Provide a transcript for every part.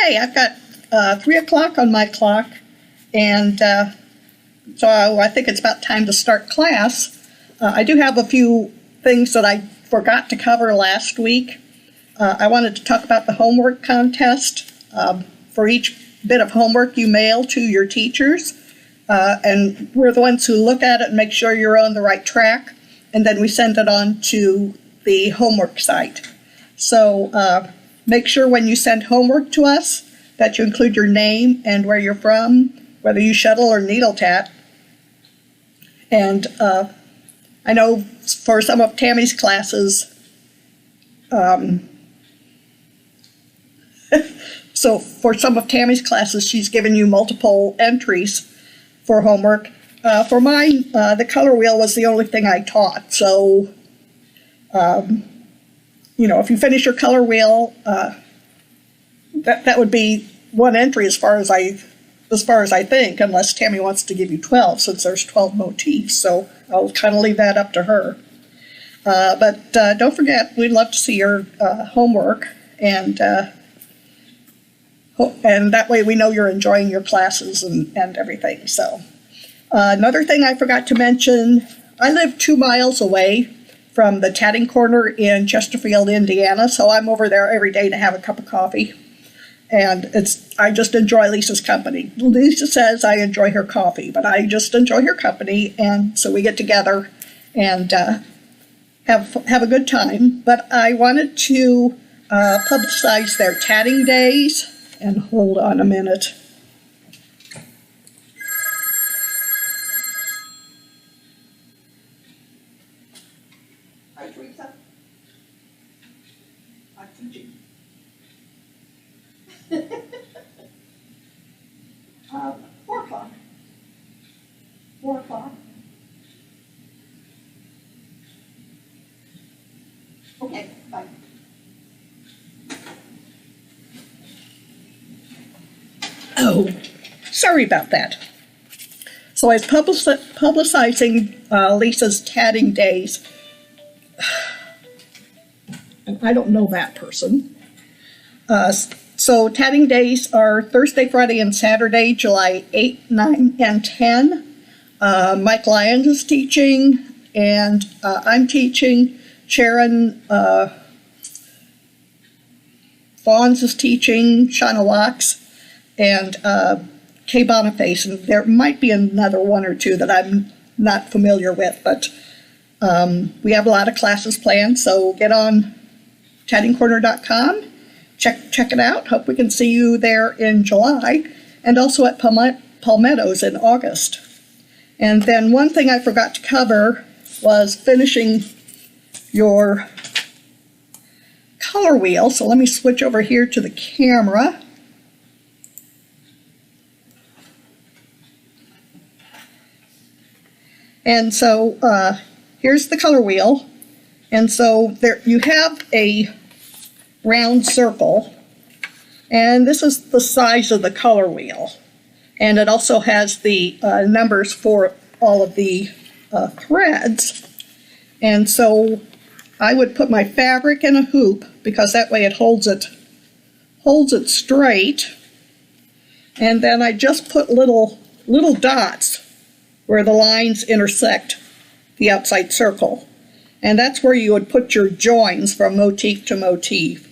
Okay, I've got 3 o'clock on my clock, and so I think it's about time to start class. I do have a few things that I forgot to cover last week. I wanted to talk about the homework contest. For each bit of homework you mail to your teachers, and we're the ones who look at it and make sure you're on the right track, and then we send it on to the homework site. So make sure when you send homework to us that you include your name and where you're from, whether you shuttle or needle tat. And I know for some of Tammy's classes, so for some of Tammy's classes, she's given you multiple entries for homework. For mine, the color wheel was the only thing I taught. So, you know, if you finish your color wheel, that would be one entry as far as I think, unless Tammy wants to give you 12, since there's 12 motifs. So I'll kind of leave that up to her. But don't forget, we'd love to see your homework, and that way we know you're enjoying your classes and everything. So another thing I forgot to mention, I live 2 miles away from the Tatting Corner in Chesterfield, Indiana, so I'm over there every day to have a cup of coffee. And I just enjoy Lisa's company. Lisa says I enjoy her coffee, but I just enjoy her company, and so we get together and have a good time. But I wanted to publicize their tatting days, and hold on a minute. Hi, Teresa. I'm teaching. 4 o'clock. 4 o'clock. Okay, bye. Oh, sorry about that. So I was publicizing Lisa's tatting days. And I don't know that person. So tatting days are Thursday, Friday, and Saturday, July 8, 9, and 10. Mike Lyons is teaching, and I'm teaching. Sharon Fawns is teaching, Shauna Wax, and Kaye Boniface. And there might be another one or two that I'm not familiar with, but we have a lot of classes planned, so get on tattingcorner.com. Check it out. Hope we can see you there in July, and also at Palmetto's in August. And then one thing I forgot to cover was finishing your color wheel. So let me switch over here to the camera. And so here's the color wheel. And so there you have a round circle, and this is the size of the color wheel, and it also has the numbers for all of the threads. And so I would put my fabric in a hoop, because that way it holds it straight, and then I just put little dots where the lines intersect the outside circle, and that's where you would put your joins from motif to motif.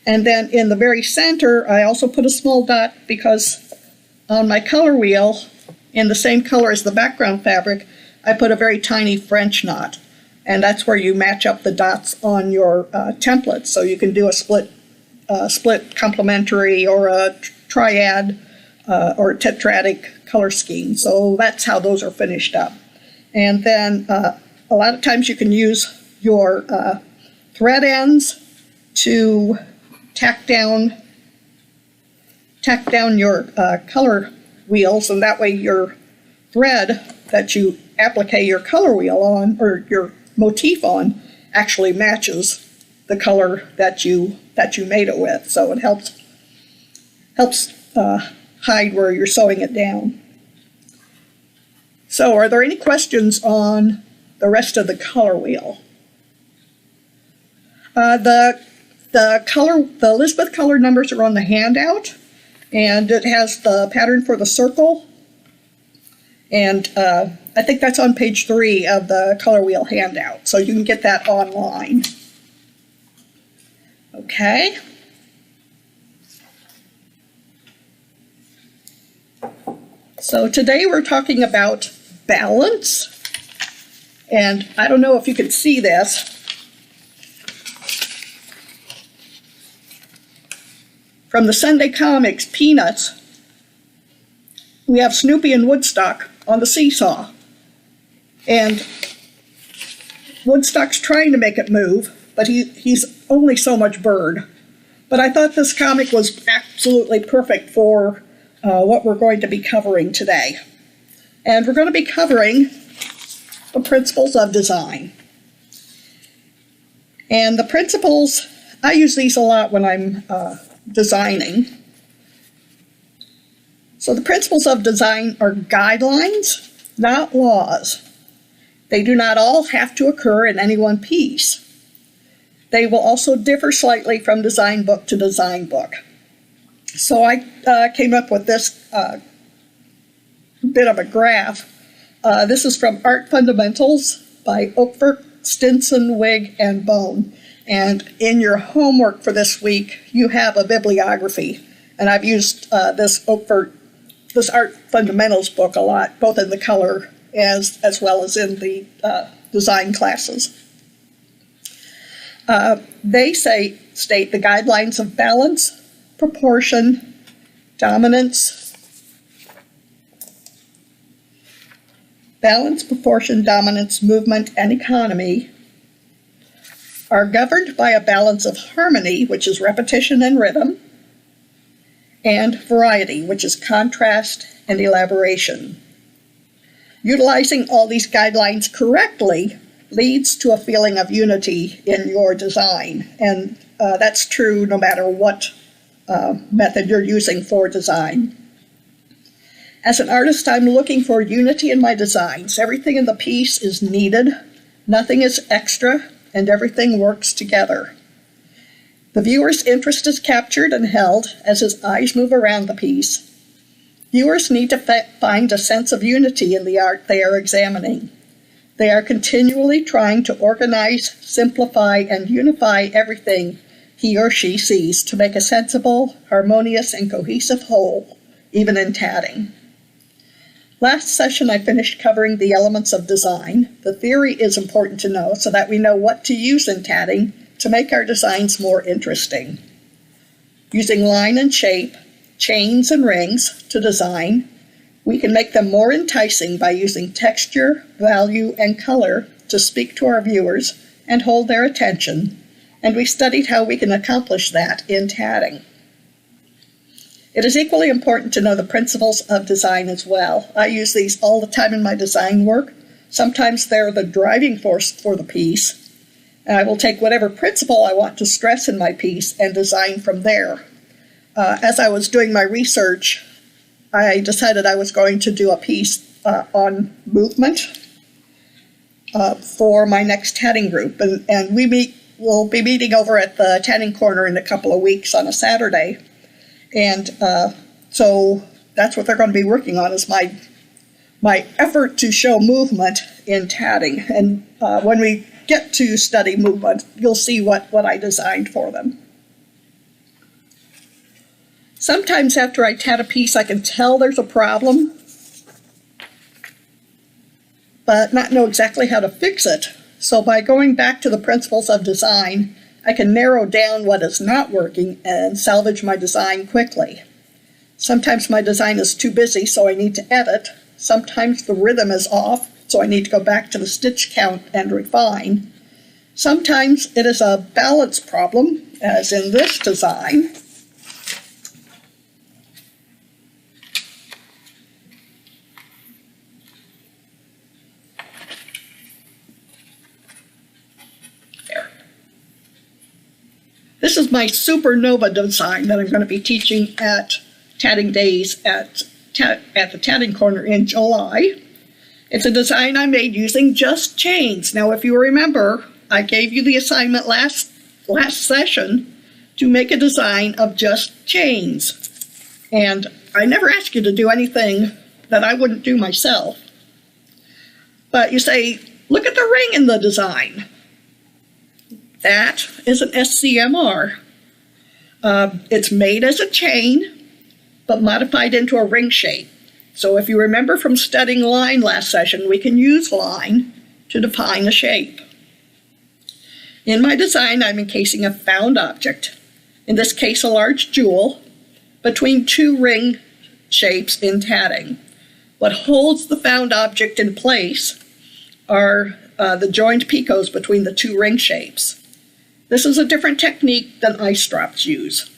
And then in the very center, I also put a small dot, because on my color wheel, in the same color as the background fabric, I put a very tiny French knot. And that's where you match up the dots on your template. So you can do a split complementary, or a triad, or a tetradic color scheme. So that's how those are finished up. And then a lot of times you can use your thread ends to tack down your color wheels, and that way your thread that you applique your color wheel on, or your motif on, actually matches the color that you made it with. So it helps hide where you're sewing it down. So are there any questions on the rest of the color wheel? The Elizabeth color numbers are on the handout, And it has the pattern for the circle. And I think that's on page 3 of the color wheel handout. So you can get that online. Okay. So today we're talking about balance. And I don't know if you can see this. From the Sunday Comics, Peanuts, we have Snoopy and Woodstock on the seesaw. And Woodstock's trying to make it move, but he's only so much bird. But I thought this comic was absolutely perfect for what we're going to be covering today. And we're going to be covering the principles of design. And the principles, I use these a lot when I'm designing. So the principles of design are guidelines, not laws. They do not all have to occur in any one piece. They will also differ slightly from design book to design book. So I came up with this bit of a graph. This is from Art Fundamentals by Oakford, Stinson, Wig, and Bone. And in your homework for this week, you have a bibliography. And I've used this Art Fundamentals book a lot, both in the color as well as in the design classes. They state the guidelines of balance, proportion, dominance, movement, and economy are governed by a balance of harmony, which is repetition and rhythm, and variety, which is contrast and elaboration. Utilizing all these guidelines correctly leads to a feeling of unity in your design, and that's true no matter what method you're using for design. As an artist, I'm looking for unity in my designs. Everything in the piece is needed, nothing is extra, and everything works together. The viewer's interest is captured and held as his eyes move around the piece. Viewers need to find a sense of unity in the art they are examining. They are continually trying to organize, simplify, and unify everything he or she sees to make a sensible, harmonious, and cohesive whole, even in tatting. Last session, I finished covering the elements of design. The theory is important to know so that we know what to use in tatting to make our designs more interesting. Using line and shape, chains and rings to design, we can make them more enticing by using texture, value, and color to speak to our viewers and hold their attention, and we studied how we can accomplish that in tatting. It is equally important to know the principles of design as well. I use these all the time in my design work. Sometimes they're the driving force for the piece, and I will take whatever principle I want to stress in my piece and design from there. As I was doing my research, I decided I was going to do a piece on movement for my next tatting group, and we'll be meeting over at the Tatting Corner in a couple of weeks on a Saturday. And so that's what they're going to be working on, is my effort to show movement in tatting. And when we get to study movement, you'll see what I designed for them. Sometimes after I tat a piece, I can tell there's a problem, but not know exactly how to fix it. So by going back to the principles of design, I can narrow down what is not working and salvage my design quickly. Sometimes my design is too busy, so I need to edit. Sometimes the rhythm is off, so I need to go back to the stitch count and refine. Sometimes it is a balance problem, as in this design. This is my Supernova design that I'm going to be teaching at Tatting Days at the Tatting Corner in July. It's a design I made using just chains. Now, if you remember, I gave you the assignment last session to make a design of just chains. And I never ask you to do anything that I wouldn't do myself. But you say, look at the ring in the design. That is an SCMR. It's made as a chain, but modified into a ring shape. So if you remember from studying line last session, we can use line to define a shape. In my design, I'm encasing a found object, in this case a large jewel, between two ring shapes in tatting. What holds the found object in place are the joined picots between the two ring shapes. This is a different technique than ice drops use.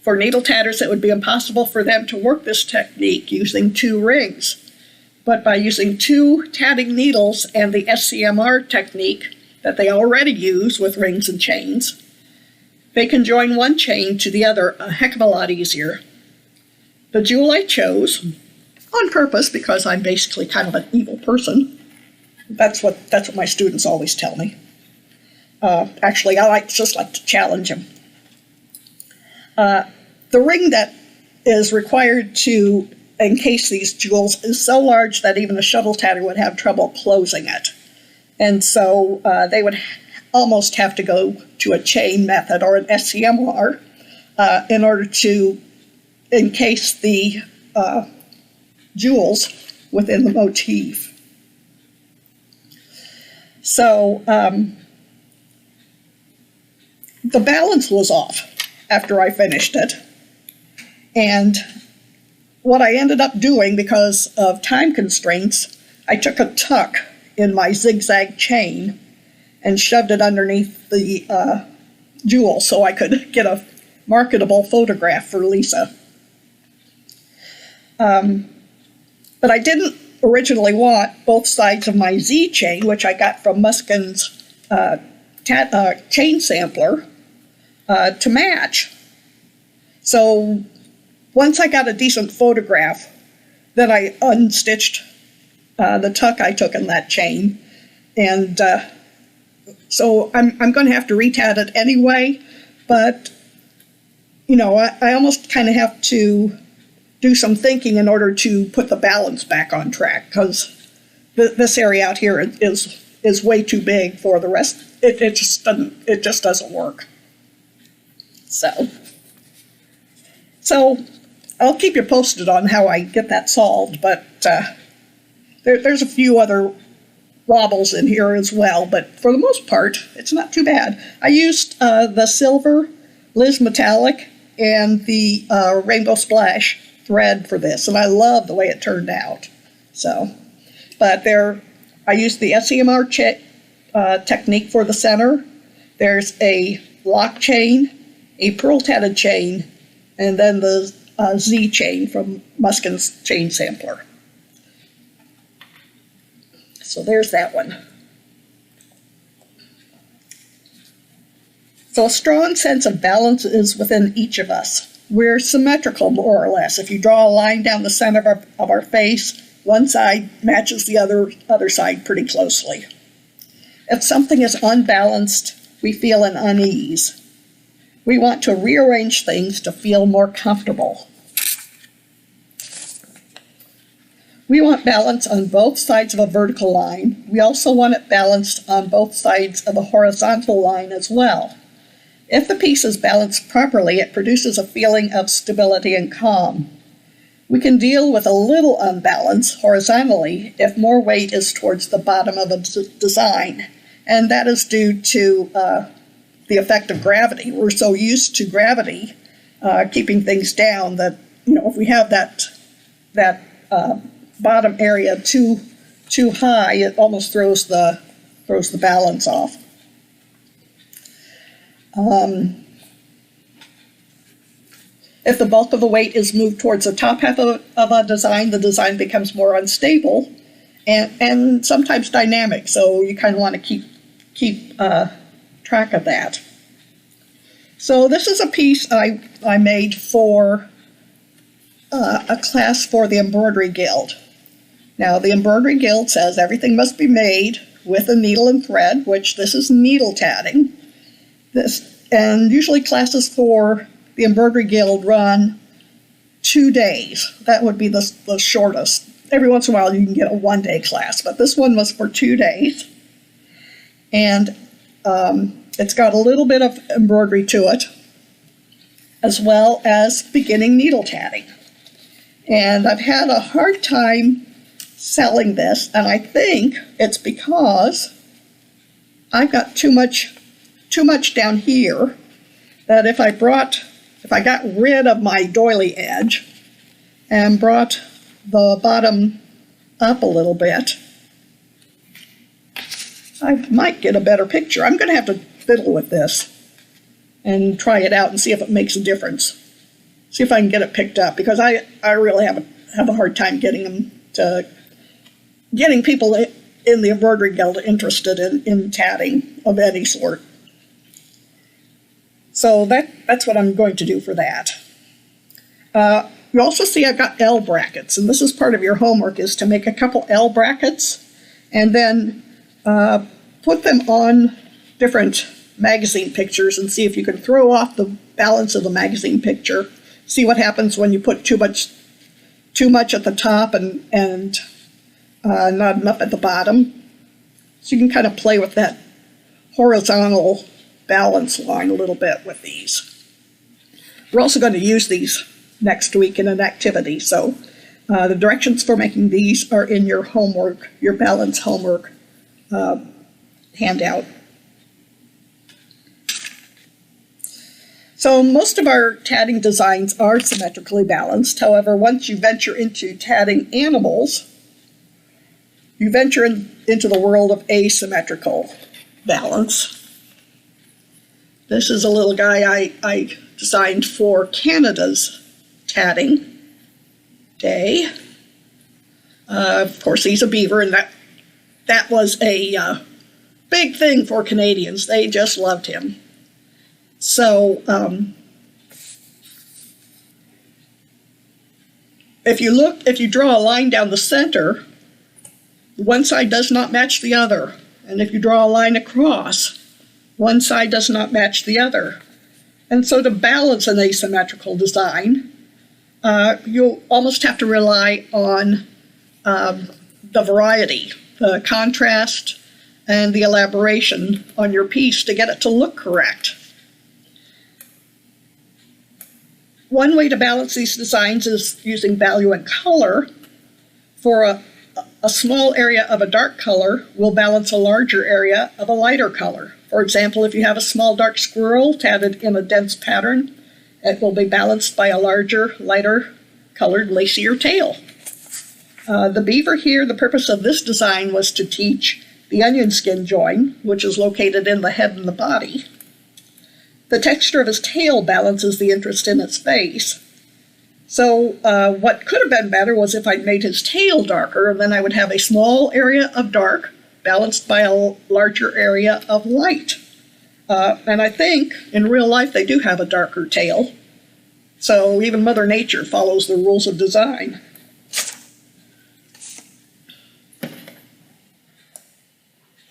For needle tatters, it would be impossible for them to work this technique using two rings. But by using two tatting needles and the SCMR technique that they already use with rings and chains, they can join one chain to the other a heck of a lot easier. The jewel I chose, on purpose because I'm basically kind of an evil person. That's what my students always tell me. Actually, I just like to challenge them. The ring that is required to encase these jewels is so large that even a shuttle tatter would have trouble closing it. And so they would almost have to go to a chain method or an SCMR in order to encase the jewels within the motif. So the balance was off after I finished it. And what I ended up doing, because of time constraints, I took a tuck in my zigzag chain and shoved it underneath the jewel so I could get a marketable photograph for Lisa. But I didn't originally want both sides of my Z chain, which I got from Muskin's chain sampler, to match. So once I got a decent photograph, then I unstitched the tuck I took in that chain. And so I'm going to have to retat it anyway, but, you know, I almost kind of have to do some thinking in order to put the balance back on track, because this area out here is way too big for the rest. It just doesn't work. So I'll keep you posted on how I get that solved, but there's a few other wobbles in here as well, but for the most part, it's not too bad. I used the silver Liz Metallic and the Rainbow Splash thread for this, and I love the way it turned out. So, but I used the SCMR technique for the center. There's a lock chain, a pearl tatted chain, and then the Z chain from Muskin's chain sampler. So there's that one. So a strong sense of balance is within each of us. We're symmetrical, more or less. If you draw a line down the center of our face, one side matches the other side pretty closely. If something is unbalanced, we feel an unease. We want to rearrange things to feel more comfortable. We want balance on both sides of a vertical line. We also want it balanced on both sides of a horizontal line as well. If the piece is balanced properly, it produces a feeling of stability and calm. We can deal with a little unbalance horizontally if more weight is towards the bottom of a design, and that is due to the effect of gravity. We're so used to gravity keeping things down that, you know, if we have that bottom area too high, it almost throws the balance off. If the bulk of the weight is moved towards the top half of a design, the design becomes more unstable and sometimes dynamic. So you kind of want to keep track of that. So this is a piece I made for a class for the Embroidery Guild. Now, the Embroidery Guild says everything must be made with a needle and thread, which this is needle tatting. And usually classes for the Embroidery Guild run 2 days. That would be the shortest. Every once in a while you can get a 1-day class, but this one was for 2 days. And it's got a little bit of embroidery to it, as well as beginning needle tatting. And I've had a hard time selling this, and I think it's because I've got too much down here, that if I got rid of my doily edge and brought the bottom up a little bit, I might get a better picture. I'm going to have to fiddle with this and try it out and see if it makes a difference. See if I can get it picked up, because I really have a hard time getting people in the Embroidery Guild interested in tatting of any sort. So that's what I'm going to do for that. You also see I've got L brackets, and this is part of your homework, is to make a couple L brackets and then put them on different magazine pictures and see if you can throw off the balance of the magazine picture. See what happens when you put too much at the top and not enough at the bottom. So you can kind of play with that horizontal balance line a little bit with these. We're also going to use these next week in an activity, so the directions for making these are in your homework, your balance homework handout. So most of our tatting designs are symmetrically balanced. However, once you venture into tatting animals, you venture into the world of asymmetrical balance. This is a little guy I designed for Canada's tatting day. Of course, he's a beaver, and that was a big thing for Canadians. They just loved him. So if you draw a line down the center, one side does not match the other. And if you draw a line across, one side does not match the other. And so to balance an asymmetrical design, you'll almost have to rely on the variety, the contrast, and the elaboration on your piece to get it to look correct. One way to balance these designs is using value and color. For a small area of a dark color will balance a larger area of a lighter color. For example, if you have a small dark squirrel tatted in a dense pattern, it will be balanced by a larger, lighter colored, lacier tail. The beaver here, the purpose of this design was to teach the onion skin join, which is located in the head and the body. The texture of his tail balances the interest in its face. So what could have been better was if I'd made his tail darker, and then I would have a small area of dark balanced by a larger area of light. And I think in real life they do have a darker tail. So even Mother Nature follows the rules of design.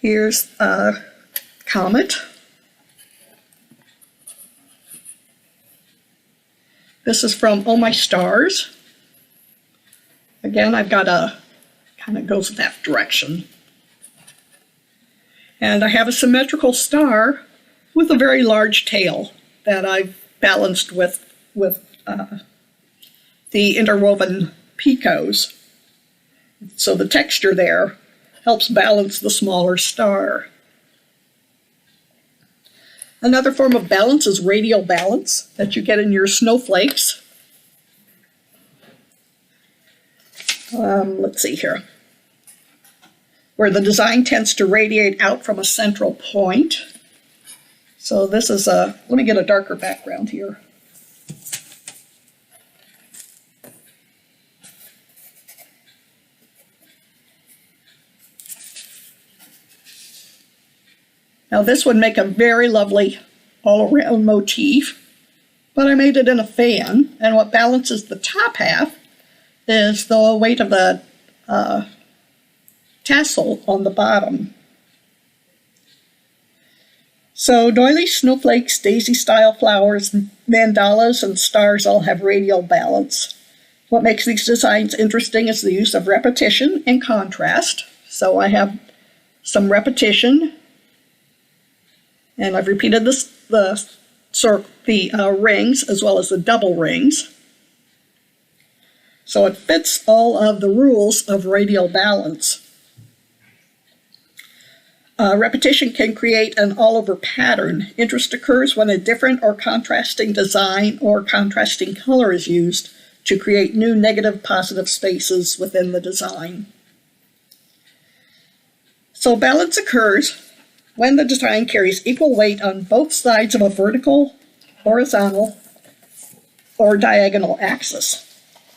Here's Comet. This is from Oh My Stars. Again, I've got a, kind of goes that direction. And I have a symmetrical star with a very large tail that I've balanced with the interwoven picots. So the texture there helps balance the smaller star. Another form of balance is radial balance that you get in your snowflakes. Let's see here. Where the design tends to radiate out from a central point. So this is let me get a darker background here. Now this would make a very lovely all-around motif, but I made it in a fan, and what balances the top half is the weight of the tassel on the bottom. So doilies, snowflakes, daisy-style flowers, mandalas, and stars all have radial balance. What makes these designs interesting is the use of repetition and contrast. So I have some repetition, and I've repeated the rings as well as the double rings. So it fits all of the rules of radial balance. Repetition can create an all-over pattern. Interest occurs when a different or contrasting design or contrasting color is used to create new negative positive spaces within the design. So balance occurs when the design carries equal weight on both sides of a vertical, horizontal, or diagonal axis.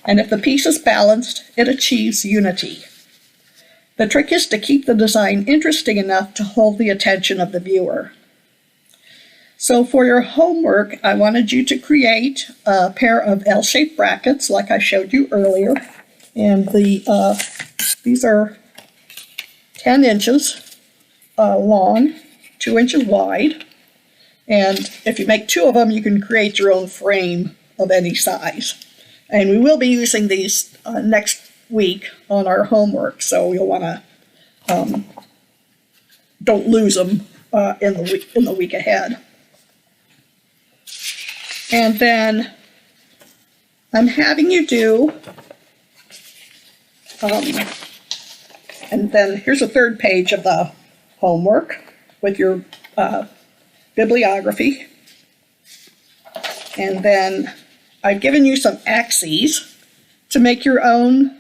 And if the piece is balanced, it achieves unity. The trick is to keep the design interesting enough to hold the attention of the viewer. So for your homework, I wanted you to create a pair of L-shaped brackets like I showed you earlier. And these are 10 inches long, 2 inches wide. And if you make 2 of them, you can create your own frame of any size. And we will be using these next week on our homework, so you'll want to don't lose them in the week ahead. And then I'm having you do, and then here's a third page of the homework with your bibliography. And then I've given you some axes to make your own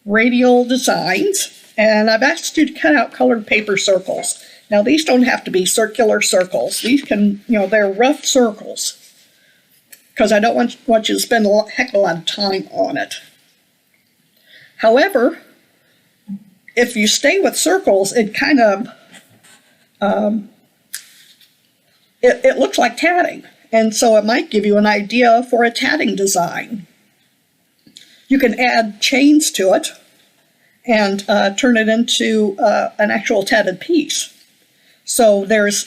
radial designs, and I've asked you to cut out colored paper circles. Now these don't have to be circular circles. These can, they're rough circles, because I don't want you to spend a heck of a lot of time on it. However, if you stay with circles, it kind of, it looks like tatting. And so it might give you an idea for a tatting design. You can add chains to it and turn it into an actual tatted piece. So there's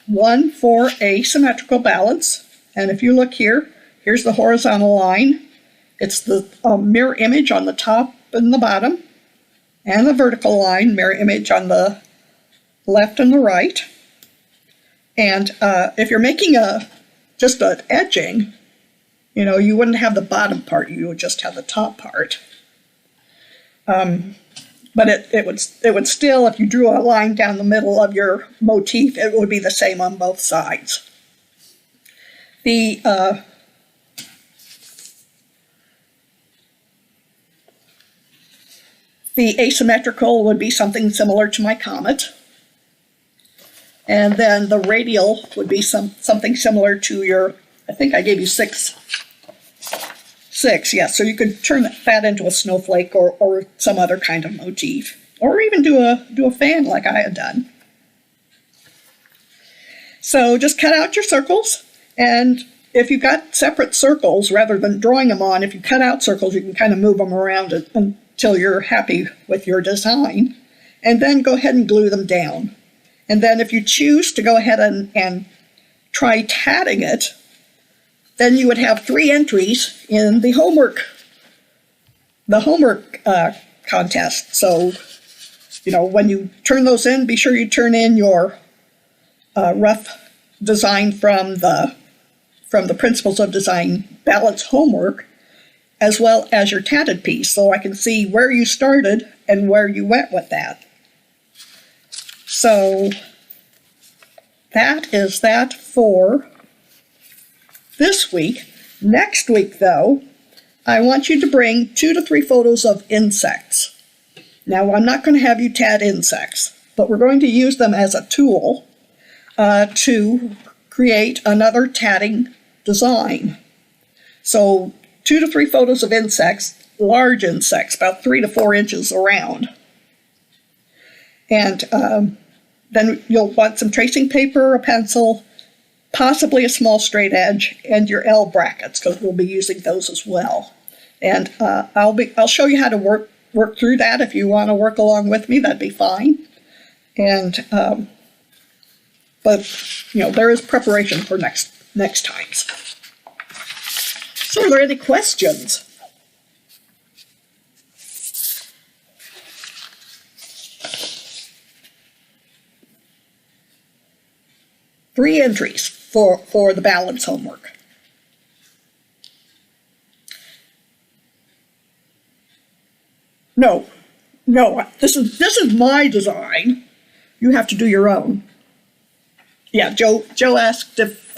one for asymmetrical balance. And if you look here, here's the horizontal line. It's the mirror image on the top and the bottom. And the vertical line, mirror image on the left and the right. And if you're making just an edging, you wouldn't have the bottom part, you would just have the top part. But it would still, if you drew a line down the middle of your motif, it would be the same on both sides. The asymmetrical would be something similar to my comet. And then the radial would be something similar to your, I think I gave you six, yeah. So you could turn that into a snowflake or some other kind of motif, or even do a fan like I had done. So just cut out your circles, and if you've got separate circles, rather than drawing them on, if you cut out circles, you can kind of move them around until you're happy with your design, and then go ahead and glue them down. And then if you choose to go ahead and try tatting it, then you would have 3 entries in the homework contest. So, when you turn those in, be sure you turn in your rough design from the Principles of Design Balance homework, as well as your tatted piece, so I can see where you started and where you went with that. So that is that for this week. Next week, though, I want you to bring 2 to 3 photos of insects. Now, I'm not going to have you tat insects, but we're going to use them as a tool to create another tatting design. So 2 to 3 photos of insects, large insects, about 3 to 4 inches around. And then you'll want some tracing paper, a pencil, possibly a small straight edge, and your L brackets, because we'll be using those as well. And I'll show you how to work through that. If you want to work along with me, that'd be fine. And but there is preparation for next times. So, are there any questions? 3 entries for the balance homework. No, this is my design. You have to do your own. Yeah, Joe asked if,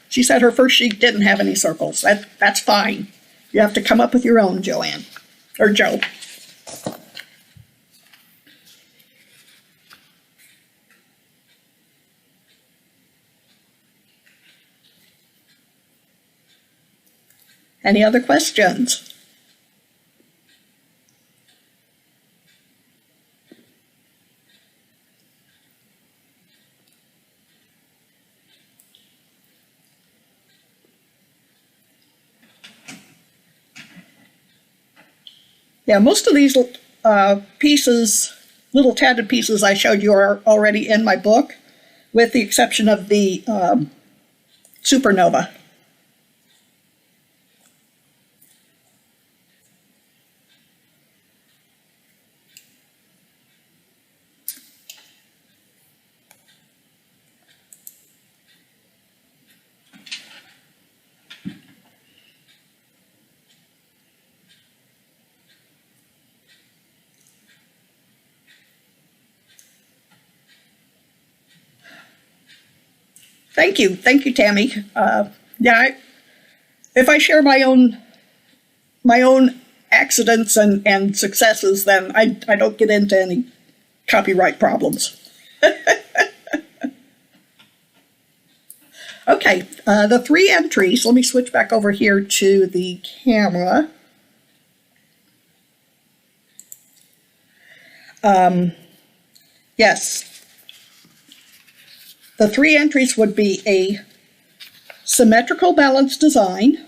she said her first sheet didn't have any circles. That's fine. You have to come up with your own, Joanne, or Joe. Any other questions? Yeah, most of these pieces, little tatted pieces I showed you are already in my book, with the exception of the Supernova. Thank you, Tammy. Yeah, if I share my own accidents and successes, then I don't get into any copyright problems. Okay, the 3 entries. Let me switch back over here to the camera. Yes. The 3 entries would be a symmetrical balance design,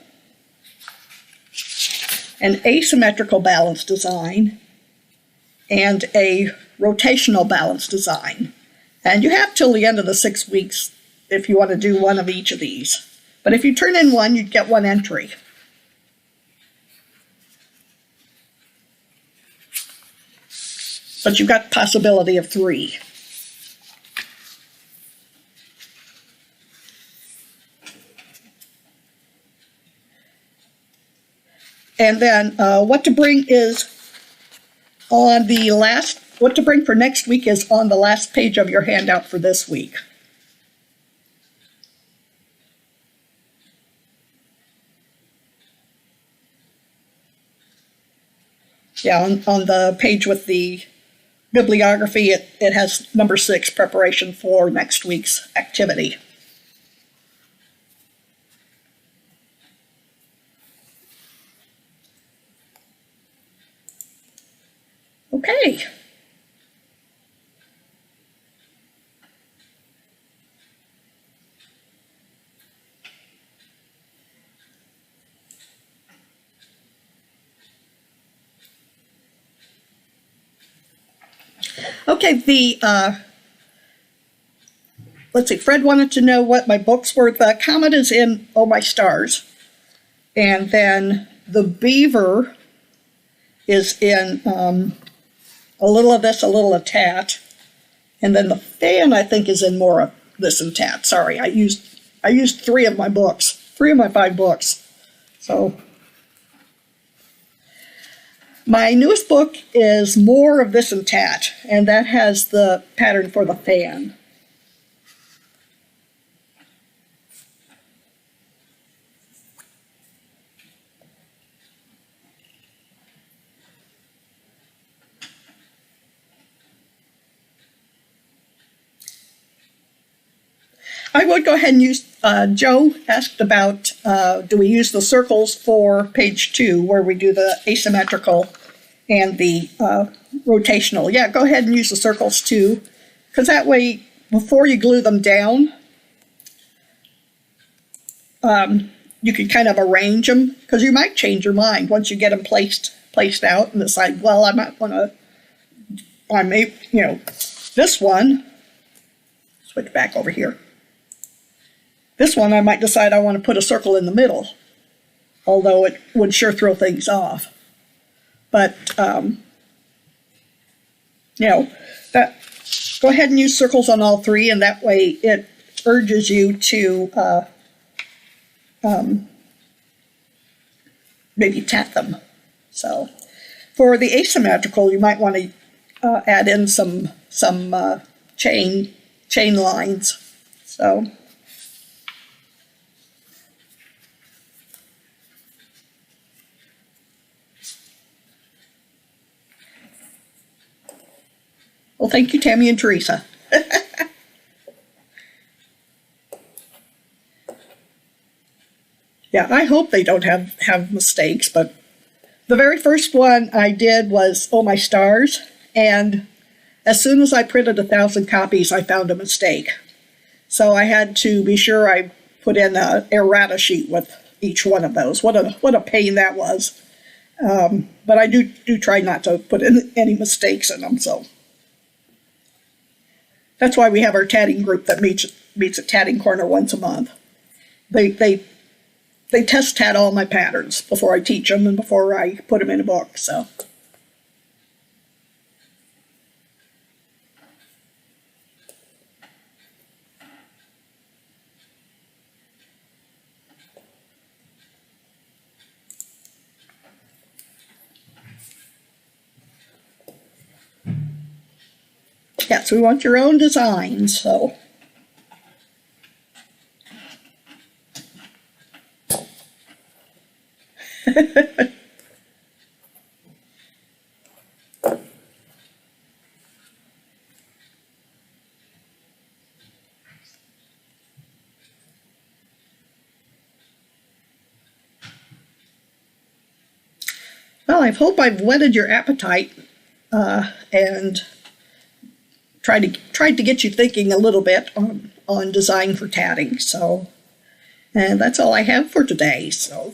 an asymmetrical balance design, and a rotational balance design. And you have till the end of the 6 weeks if you want to do one of each of these. But if you turn in one, you'd get 1 entry. But you've got the possibility of 3. And then what to bring is on the last, what to bring for next week is on the last page of your handout for this week. Yeah, on the page with the bibliography, it has number 6, preparation for next week's activity. Okay. Okay, let's see, Fred wanted to know what my books were. The Comet is in Oh My Stars. And then the Beaver is in A Little of This, A Little of Tat. And then the Fan, I think, is in more of This and Tat. Sorry, I used 3 of my books, 3 of my 5 books. So my newest book is More of This and Tat, and that has the pattern for the Fan. I would go ahead and use, Joe asked about, do we use the circles for page 2, where we do the asymmetrical and the rotational. Yeah, go ahead and use the circles too, because that way, before you glue them down, you can kind of arrange them, because you might change your mind once you get them placed out and decide, well, I might want to, this one, switch back over here. This one, I might decide I want to put a circle in the middle, although it would sure throw things off. But, go ahead and use circles on all 3, and that way urges you to maybe tat them. So for the asymmetrical, you might want to add in some chain lines. So well, thank you, Tammy and Teresa. Yeah, I hope they don't have mistakes, but the very first one I did was Oh My Stars, and as soon as I printed 1,000 copies, I found a mistake. So I had to be sure I put in an errata sheet with each one of those. What a pain that was. But I do try not to put in any mistakes in them, so. That's why we have our tatting group that meets at Tatting Corner once a month. They test tat all my patterns before I teach them and before I put them in a book, so. Yes, we want your own design, so. Well, I hope I've whetted your appetite and tried to get you thinking a little bit on design for tatting. So, and that's all I have for today. So.